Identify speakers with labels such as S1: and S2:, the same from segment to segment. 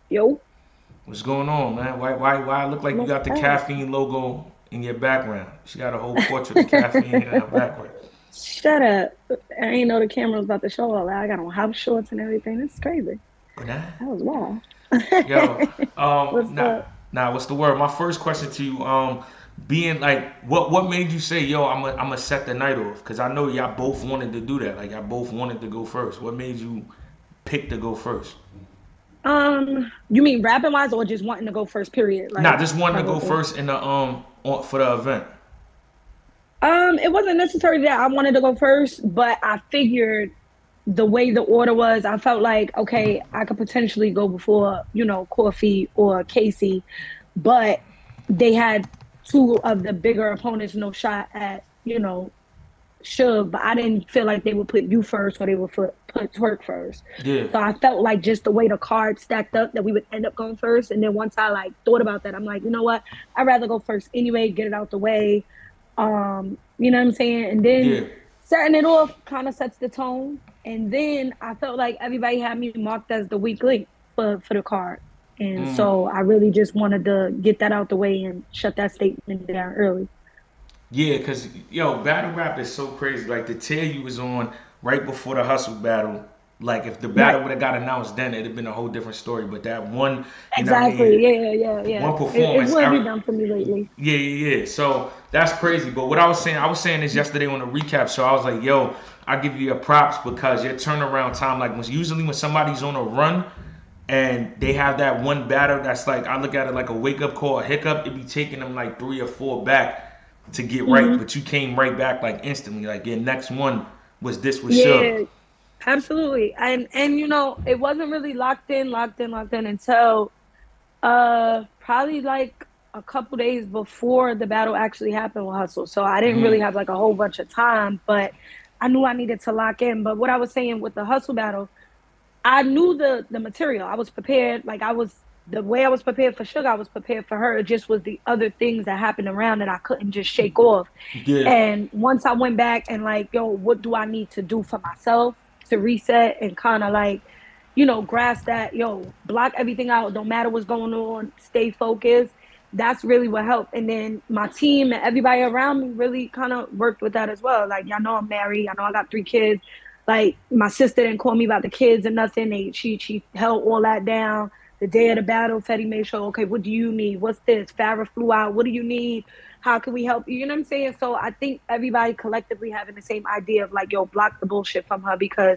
S1: Yo,
S2: What's going on, man? Why it look like you
S1: what's
S2: got the
S1: up?
S2: caffeine logo in your background? She got a whole portrait of caffeine in her background.
S1: Shut up. I ain't know the camera was about to show all that. I got on house shorts and everything. It's crazy.
S2: But nah,
S1: That was wild.
S2: yo,
S1: What's up?
S2: what's the word? My first question to you, being like, what made you say, yo, I'm gonna set the night off? Cause I know y'all both wanted to do that. Like y'all both wanted to go first. What made you pick to go first?
S1: You mean rapping wise or just wanting to go first period?
S2: Nah,
S1: Like
S2: just wanting
S1: the
S2: to
S1: whole
S2: go
S1: thing.
S2: first in the for the event.
S1: It wasn't necessarily that I wanted to go first, but I figured the way the order was, I felt like, okay, I could potentially go before, Coffee or Casey, but they had two of the bigger opponents no shot at, Suge, but I didn't feel like they would put you first or they would put Twerk first.
S2: Yeah,
S1: So I felt like just the way the cards stacked up that we would end up going first. And then once I like thought about that, I'm like, you know what? I'd rather go first anyway, get it out the way. You know what I'm saying? And then
S2: yeah.
S1: setting it off kind of sets the tone. And then I felt like everybody had me marked as the weak link for the card. And
S2: Mm.
S1: so I really just wanted to get that out the way and shut that statement down early.
S2: Yeah, cause yo, battle rap is so crazy. Like the tear you was on right before the hustle battle. Like if the battle
S1: Right.
S2: would have got announced then, it'd have been a whole different story. But that one, you know what I
S1: Exactly.
S2: mean,
S1: Yeah, yeah, yeah.
S2: one
S1: It's
S2: performance.
S1: what have you done for me lately?
S2: Yeah. So that's crazy. But what I was saying this yesterday on the recap show. I was like, yo, I give you your props because your turnaround time, like usually when somebody's on a run and they have that one battle that's like I look at it like a wake up call, a hiccup, it be taking them like three or four back to get right.
S1: Hmm.
S2: But you came right back like instantly. Like your next one was this with Suge.
S1: Yeah, absolutely. And it wasn't really locked in until probably like a couple days before the battle actually happened with Hustle. So I didn't really
S2: Hmm.
S1: have like a whole bunch of time, but I knew I needed to lock in. But what I was saying with the Hustle battle, I knew the material. I was prepared. Like I was the way I was prepared for Sugar, I was prepared for her. It just was the other things that happened around that I couldn't just shake off.
S2: Yeah.
S1: And once I went back and like, yo, what do I need to do for myself to reset and kind of like, grasp that, yo, block everything out. Don't matter what's going on. Stay focused. That's really what helped. And then my team and everybody around me really kind of worked with that as well. Like, y'all know I'm married. I know I got 3 kids. Like my sister didn't call me about the kids or nothing. She held all that down. The day of the battle, Fetty made sure, okay, what do you need? What's this? Farrah flew out. What do you need? How can we help you? You know what I'm saying? So I think everybody collectively having the same idea of like, yo, block the bullshit from her because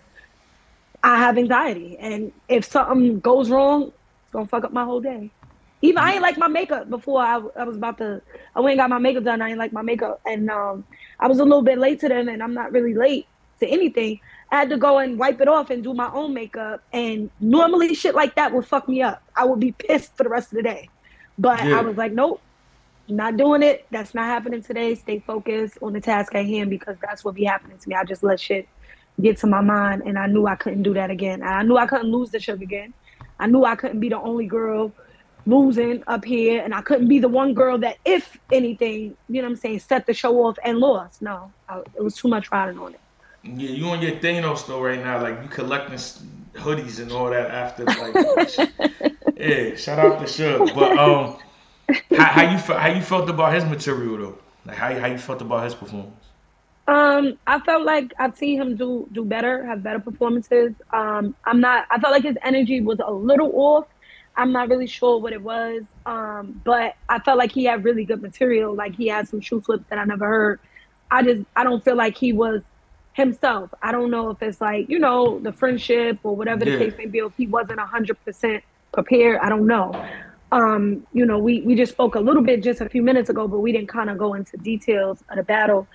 S1: I have anxiety. And if something goes wrong, it's gonna fuck up my whole day. Even I ain't like my makeup before I was about to I went and got my makeup done. I ain't like my makeup. And I was a little bit late to them and I'm not really late to anything. I had to go and wipe it off and do my own makeup. And normally shit like that would fuck me up. I would be pissed for the rest of the day. But I
S2: Yeah.
S1: was like, nope, not doing it. That's not happening today. Stay focused on the task at hand because that's what be happening to me. I just let shit get to my mind, and I knew I couldn't do that again. And I knew I couldn't lose the Sugar again. I knew I couldn't be the only girl losing up here, and I couldn't be the one girl that, if anything, you know what I'm saying, set the show off and lost. No, it was too much riding on
S2: Yeah, you on your Thanos though right now, like you collecting hoodies and all that after like
S1: it.
S2: yeah, shout out to Suge. But how you felt about his material though? Like how you felt about his performance?
S1: I felt like I've seen him do better, have better performances. I'm not. I felt like his energy was a little off. I'm not really sure what it was. But I felt like he had really good material. Like he had some shoe flips that I never heard. I don't feel like he was himself. I don't know if it's like the friendship or whatever the
S2: Yeah.
S1: case may be. If he wasn't 100% prepared, I don't know. We just spoke a little bit just a few minutes ago, but we didn't kind of go into details of the battle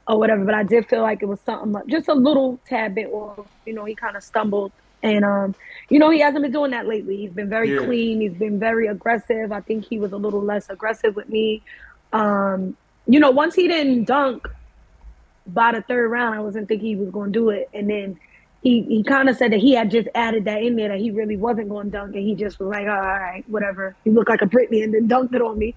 S1: or whatever. But I did feel like it was something just a little tad bit off. He kind of stumbled, and he hasn't been doing that lately. He's been very
S2: Yeah.
S1: clean. He's been very aggressive. I think he was a little less aggressive with me. Once he didn't dunk by the third round, I wasn't thinking he was going to do it, and then. He kind of said that he had just added that in there that he really wasn't going to dunk, and he just was like, oh, all right, whatever. He looked like a Britney and then dunked it on me.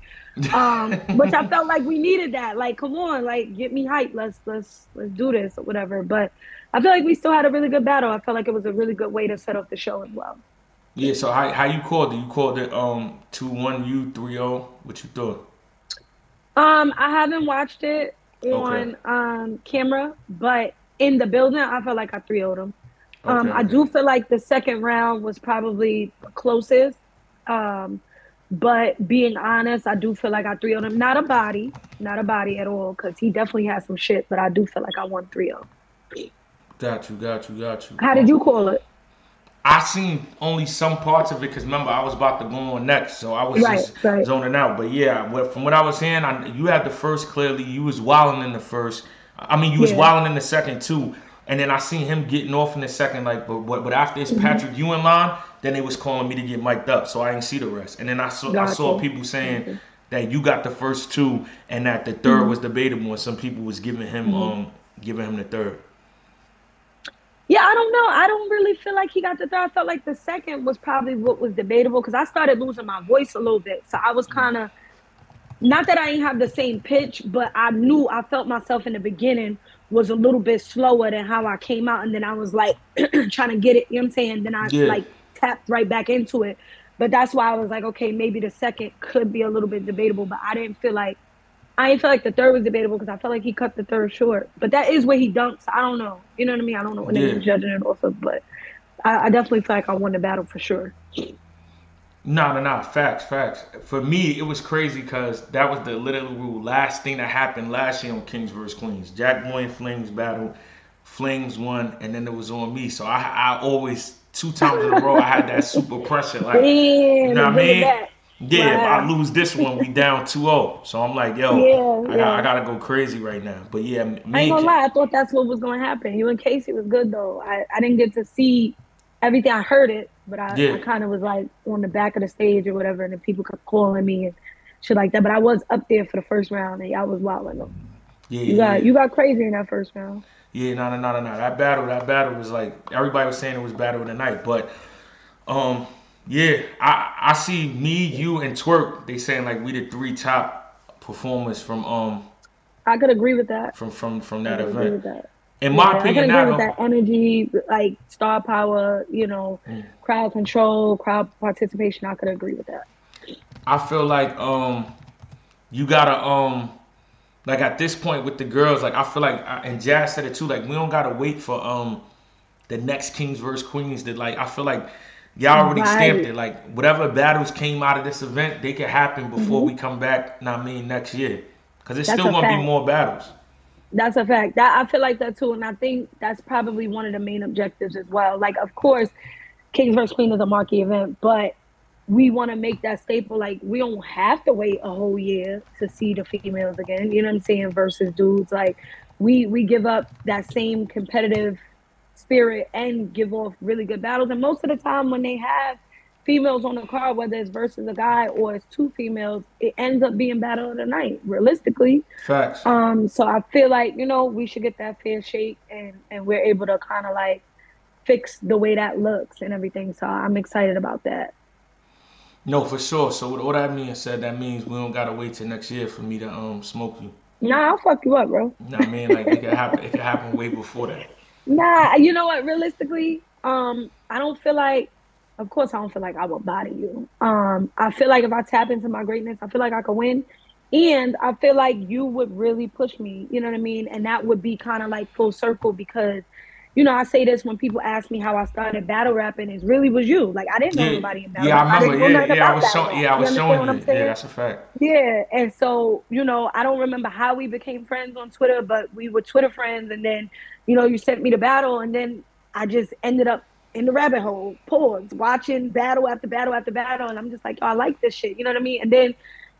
S1: Which I felt like we needed that. Like, come on, like get me hyped. Let's do this or whatever. But I feel like we still had a really good battle. I felt like it was a really good way to set up the show as well.
S2: Yeah. So how you called it? You called it 2-1 you 3-0. What you thought?
S1: I haven't watched it
S2: Okay.
S1: on camera, but in the building, I felt like I 3-0'd them.
S2: Okay.
S1: I
S2: Okay.
S1: do feel like the second round was probably the closest. Um, but being honest, I do feel like I 3-0'd him. Not a body at all, because he definitely has some shit. But I do feel like I won 3-0.
S2: Got you. Got you. Got you.
S1: How did you call it?
S2: I seen only some parts of it because remember I was about to go on next, so I was
S1: Right,
S2: just
S1: right.
S2: zoning out. But yeah, from what I was hearing, you had the first clearly. You was wilding in the first. I mean, you was
S1: Yeah.
S2: wilding in the second too. And then I seen him getting off in the second, like, but after his
S1: Hmm.
S2: Patrick Ewing line, then they was calling me to get mic'd up, so I didn't see the rest. And then I saw
S1: Gotcha.
S2: people saying
S1: Gotcha.
S2: that you got the first two, and that the third
S1: Hmm.
S2: was debatable, and some people was
S1: Hmm.
S2: giving him the third.
S1: Yeah, I don't know. I don't really feel like he got the third. I felt like the second was probably what was debatable because I started losing my voice a little bit. So I was kind of, not that I ain't have the same pitch, but I felt myself in the beginning was a little bit slower than how I came out. And then I was like trying to get it, you know what I'm saying? Then I
S2: Yeah,
S1: like tapped right back into it. But that's why I was like, okay, maybe the second could be a little bit debatable, but I didn't feel like the third was debatable because I felt like he cut the third short. But that is where he dunks. I don't know. You know what I mean? I don't know what
S2: yeah.
S1: niggas judging it off of, but I definitely feel like I won the battle for sure.
S2: No, no, no. Facts, facts. For me, it was crazy because that was the literal last thing that happened last year on Kings vs Queens. Jack Boy and Flames battle. Flames won, and then it was on me. So I always 2 times in a row I had that super pressure. Like, you
S1: Damn,
S2: know
S1: to
S2: what I
S1: bring it
S2: mean?
S1: back.
S2: Yeah, if I
S1: Wow.
S2: lose this one, we down 2-0. So I'm like, yo,
S1: Yeah,
S2: I
S1: yeah.
S2: gotta go crazy right now. But yeah,
S1: I ain't
S2: me and
S1: gonna lie, I thought that's what was gonna happen. You and Casey was good though. I didn't get to see everything. I heard it, but
S2: yeah,
S1: I kind of was like on the back of the stage or whatever, and then people kept calling me and shit like that. But I was up there for the first round, and y'all was wilding though.
S2: yeah,
S1: You
S2: yeah,
S1: got
S2: yeah.
S1: you got crazy in that first round.
S2: Yeah, no, no, no, no, no. That battle was like everybody was saying it was battle of the night, but Um, yeah, I see me, you, and Twerk. They saying like we the three top performers
S1: I could agree with that.
S2: from
S1: I
S2: that
S1: could agree
S2: event.
S1: with that.
S2: In my
S1: Yeah, I can
S2: opinion,
S1: agree
S2: now
S1: with that
S2: no.
S1: energy, like star power, crowd control, crowd participation. I could agree with that.
S2: I feel like you gotta like at this point with the girls, like I feel like and Jazz said it too. Like we don't gotta wait for the next Kings versus Queens. That like I feel like y'all already stamped
S1: Right.
S2: it. Like whatever battles came out of this event, they could happen before
S1: Hmm.
S2: we come back. Not mean next year, because it's
S1: That's
S2: still
S1: a
S2: gonna be
S1: fact.
S2: more battles.
S1: That's a fact. That I feel like that too, and I think that's probably one of the main objectives as well. Like, of course, Kings vs Queen is a marquee event, but we want to make that staple. Like, we don't have to wait a whole year to see the females again. You know what I'm saying? Versus dudes. Like, we give up that same competitive spirit and give off really good battles. And most of the time, when they have females on the card, whether it's versus a guy or it's two females, it ends up being battle of the night. Realistically,
S2: Facts.
S1: so I feel like, we should get that fair shake and we're able to kind of like fix the way that looks and everything. So I'm excited about that.
S2: No, for sure. So with all that being said, that means we don't gotta wait till next year for me to smoke you.
S1: Nah, I'll fuck you up, bro.
S2: You know what I mean? Like it could happen. It could happen way before that.
S1: Nah, you know what? Realistically, I don't feel like, of course, I don't feel like I will body you. I feel like if I tap into my greatness, I feel like I could win. And I feel like you would really push me, you know what I mean? And that would be kind of like full circle because, I say this when people ask me how I started battle rapping, it really was you. Like, I didn't know
S2: Yeah,
S1: nobody in battle
S2: yeah, I
S1: rap. I
S2: remember.
S1: didn't know
S2: Yeah,
S1: nothing
S2: yeah, I
S1: about
S2: was
S1: battle
S2: showing.
S1: rap.
S2: Yeah, I
S1: You
S2: was
S1: understand
S2: showing
S1: what I'm
S2: you. Yeah,
S1: saying?
S2: that's a fact.
S1: Yeah. And so, I don't remember how we became friends on Twitter, but we were Twitter friends. And then, you sent me to battle. And then I just ended up in the rabbit hole, pause, watching battle after battle after battle. And I'm just like, oh, I like this shit. You know what I mean? And then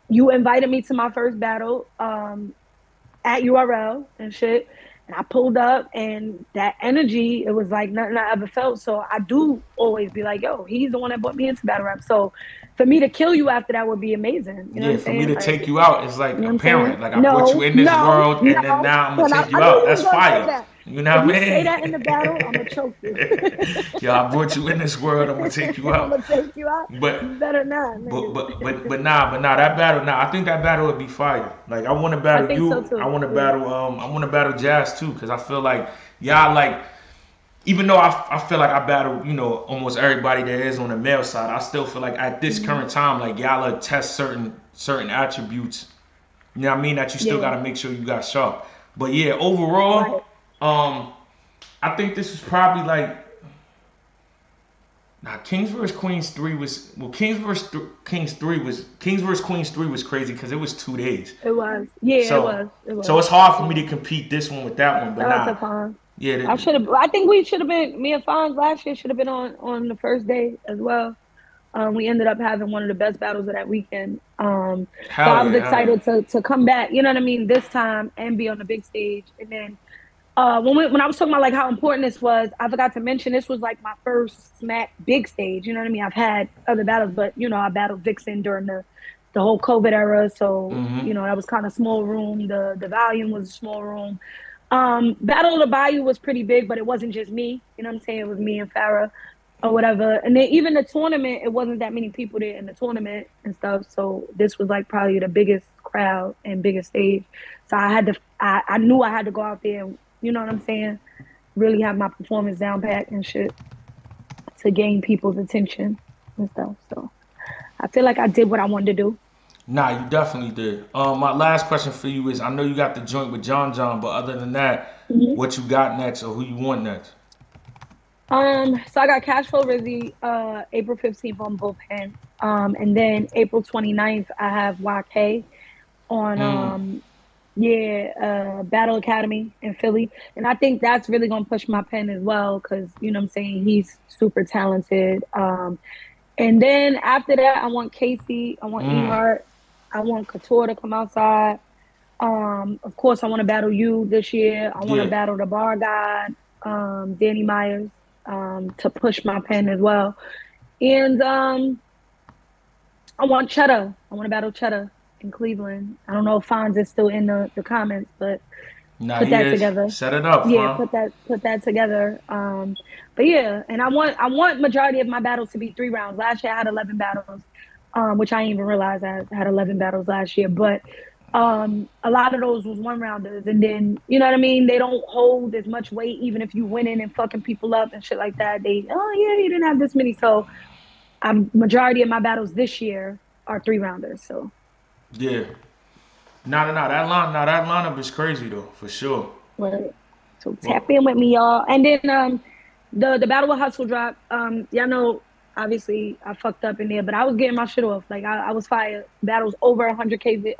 S1: you invited me to my first battle at URL and shit. And I pulled up and that energy, it was like nothing I ever felt. So I do always be like, yo, he's the one that brought me into battle rap. So for me to kill you after that would be amazing. You know what
S2: Yeah,
S1: I'm
S2: for me
S1: saying?
S2: to
S1: Like,
S2: take you out is
S1: you
S2: like
S1: know
S2: a
S1: what I'm saying?
S2: parent. Like I brought you
S1: No,
S2: in this
S1: no,
S2: world, and then
S1: no.
S2: now I'm gonna
S1: And
S2: take
S1: I
S2: you
S1: knew
S2: out.
S1: you was
S2: That's
S1: gonna say
S2: fire.
S1: that.
S2: You know
S1: If
S2: what
S1: you
S2: I
S1: say
S2: mean?
S1: that in the battle, I'm gonna choke you.
S2: Yo, I brought you in this world. I'm gonna take you
S1: I'm
S2: out.
S1: gonna take you out.
S2: But
S1: You better not,
S2: But
S1: nigga.
S2: nah, that battle. Nah, I think that battle would be fire. Like I want to
S1: I
S2: battle
S1: think so
S2: you.
S1: too. Yeah.
S2: I want to battle Jazz too, because I feel like y'all like even though I feel like I battle, almost everybody that is on the male side, I still feel like at this
S1: Mhm.
S2: current time, like y'all test certain attributes. You know what I mean? That you still
S1: Yeah.
S2: gotta make sure you got sharp. But yeah, overall,
S1: Right.
S2: um, I think this was probably like nah, Kings vs Queens 3 was well Kings vs Queens 3 was crazy because it was 2 days.
S1: It was. Yeah, it
S2: So
S1: was. It
S2: so
S1: was.
S2: it's hard for me
S1: Yeah.
S2: to compete this one with that one, but
S1: Shout out to
S2: nah.
S1: Fawn.
S2: Yeah,
S1: I should have. I think we should have been. Me and Fonz last year should have been on the first day as well. We ended up having one of the best battles of that weekend. So I
S2: hell
S1: was
S2: yeah, hell yeah.
S1: excited to come back. You know what I mean? This time and be on the big stage. And then when I was talking about like how important this was, I forgot to mention this was like my first smack big stage. You know what I mean? I've had other battles, but I battled Vixen during the whole COVID era. So
S2: Mm-hmm.
S1: that was kind of small room. The volume was a small room. Battle of the Bayou was pretty big, but it wasn't just me. You know what I'm saying? It was me and Farrah or whatever. And then even the tournament, it wasn't that many people there in the tournament and stuff. So this was like probably the biggest crowd and biggest stage. So I knew I had to go out there and, you know what I'm saying? Really have my performance down pat and shit to gain people's attention and stuff. So I feel like I did what I wanted to do.
S2: Nah, you definitely did. My last question for you is: I know you got the joint with John John, but other than that,
S1: Mhm.
S2: what you got next, or who you want next?
S1: So I got Cash Flow Rizzy, April 15th on both hands. And then April 29th, I have YK on,
S2: Mm,
S1: Battle Academy in Philly. And I think that's really going to push my pen as well because, you know what I'm saying, he's super talented. And then after that, I want Casey, I want
S2: mm,
S1: Ehart, I want Couture to come outside. Of course, I want to battle you this year. I want to
S2: yeah.
S1: battle the bar god, Danny Myers, to push my pen as well. And I want Cheddar. I want to battle Cheddar in Cleveland. I don't know if Fonz is still in the comments, but
S2: Nah,
S1: put
S2: he
S1: that
S2: is.
S1: together.
S2: Set it up,
S1: Yeah,
S2: fam.
S1: put that together. But yeah, and I want majority of my battles to be 3 rounds. Last year I had 11 battles, which I didn't even realize I had 11 battles last year. But a lot of those was 1 rounders, and then you know what I mean. They don't hold as much weight, even if you winning and fucking people up and shit like that. They yeah, you didn't have this many. So majority of my battles this year are 3 rounders. So
S2: Yeah. Nah. That lineup is crazy though, for sure.
S1: right. So tap
S2: Well,
S1: in with me, y'all. And then the battle with Hustle drop. Y'all know obviously I fucked up in there, but I was getting my shit off. Like I was fired. Battles over 100K,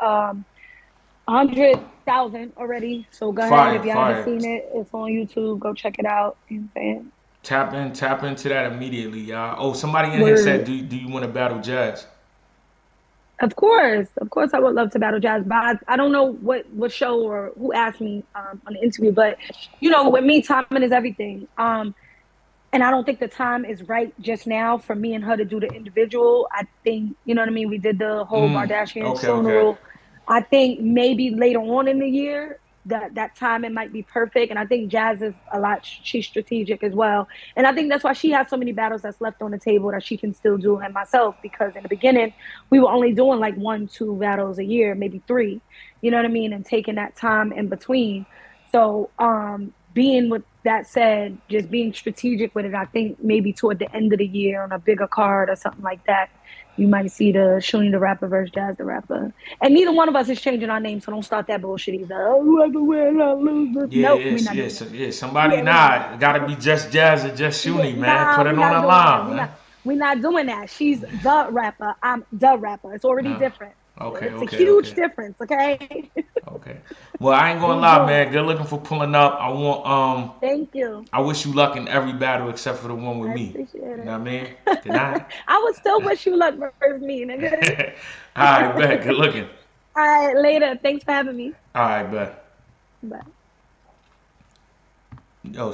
S1: 100,000 already. So go ahead
S2: fire,
S1: if y'all haven't
S2: fire.
S1: seen it. It's on YouTube. Go check it out. You know what I'm saying?
S2: Tap into that immediately, y'all. Oh, somebody in here said,
S1: Word.
S2: do you want to battle Jazz?
S1: Of course, I would love to battle Jazz, but I don't know what show or who asked me on the interview. But with me, timing is everything. And I don't think the time is right just now for me and her to do the individual. I think, you know what I mean? We did the whole Kardashian
S2: Okay, okay.
S1: funeral. I think maybe later on in the year that time it might be perfect. And I think Jazz is a lot, she's strategic as well. And I think that's why she has so many battles that's left on the table that she can still do, and myself, because in the beginning we were only doing like 1, 2 battles a year, maybe 3, you know what I mean? And taking that time in between. So being with that said, just being strategic with it, I think maybe toward the end of the year on a bigger card or something like that, you might see the Shooney the rapper versus Jazz the rapper. And neither one of us is changing our name, so don't start that bullshit either. Oh, whoever wins, I lose.
S2: Yeah,
S1: Nope, we're
S2: yes,
S1: not doing
S2: yes,
S1: that.
S2: yeah. Somebody
S1: Yeah, we're not doing
S2: nah,
S1: that.
S2: gotta be just Jazz or just
S1: Yeah,
S2: Shooney, man.
S1: nah,
S2: Put
S1: we're
S2: it on
S1: not
S2: the
S1: doing that.
S2: line,
S1: We're
S2: man.
S1: not. We're not doing that. She's the rapper. I'm the rapper. It's already
S2: Uh,
S1: different.
S2: okay,
S1: It's a
S2: okay,
S1: huge
S2: okay,
S1: difference. Okay.
S2: okay. Well, I ain't
S1: We
S2: gonna
S1: ain't
S2: lie,
S1: doing
S2: man.
S1: that.
S2: Good looking for pulling up.
S1: Thank you.
S2: I wish you luck in every battle except for the one with
S1: I
S2: me.
S1: appreciate
S2: You know
S1: it.
S2: what I mean? Good night.
S1: I would still wish you luck versus me, nigga.
S2: All right, bet. Good looking.
S1: All right, later. Thanks for having me.
S2: All right, bet.
S1: Bye.
S2: Yo,